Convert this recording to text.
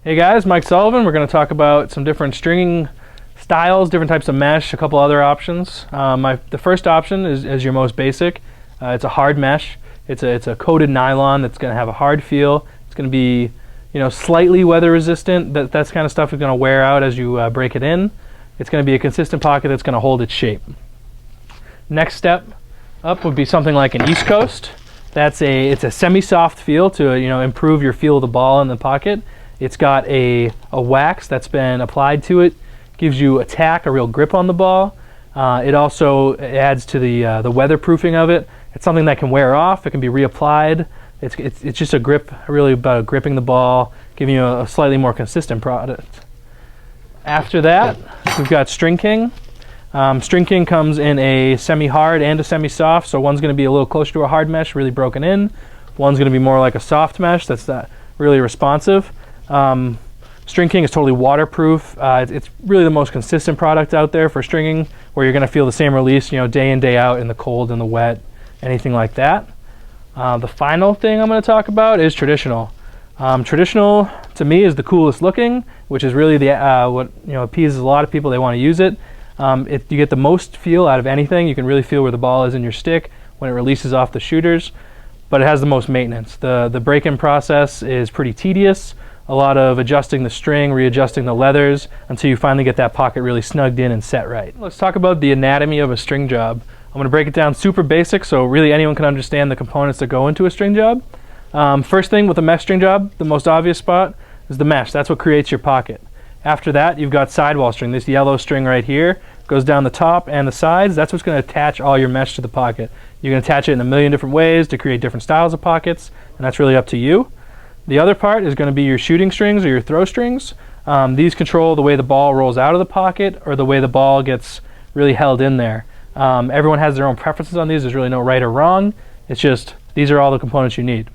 Hey guys, Mike Sullivan. We're going to talk about some different stringing styles, different types of mesh, a couple other options. The first option is your most basic. It's a hard mesh. It's a coated nylon that's going to have a hard feel. It's going to be, slightly weather resistant. That's kind of stuff is going to wear out as you break it in. It's going to be a consistent pocket that's going to hold its shape. Next step up would be something like an East Coast. It's a semi-soft feel to improve your feel of the ball in the pocket. It's got a wax that's been applied to it, gives you a tack, a real grip on the ball. It also adds to the weatherproofing of it. It's something that can wear off. It can be reapplied. It's just a grip, really about gripping the ball, giving you a slightly more consistent product. After that, we've got String King. String King comes in a semi-hard and a semi-soft, so one's going to be a little closer to a hard mesh, really broken in. One's going to be more like a soft mesh that's not really responsive. String King is totally waterproof. It's really the most consistent product out there for stringing, where you're going to feel the same release, day in, day out in the cold and the wet, anything like that. The final thing I'm going to talk about is traditional. Traditional, to me, is the coolest looking, which is really what appeases a lot of people. They want to use it. You get the most feel out of anything. You can really feel where the ball is in your stick when it releases off the shooters, but it has the most maintenance. The break-in process is pretty tedious. A lot of adjusting the string, readjusting the leathers until you finally get that pocket really snugged in and set right. Let's talk about the anatomy of a string job. I'm going to break it down super basic so really anyone can understand the components that go into a string job. First thing with a mesh string job, the most obvious spot is the mesh. That's what creates your pocket. After that, you've got sidewall string. This yellow string right here goes down the top and the sides. That's what's going to attach all your mesh to the pocket. You can attach it in a million different ways to create different styles of pockets, and that's really up to you. The other part is going to be your shooting strings or your throw strings. These control the way the ball rolls out of the pocket or the way the ball gets really held in there. Everyone has their own preferences on these. There's really no right or wrong. It's just these are all the components you need.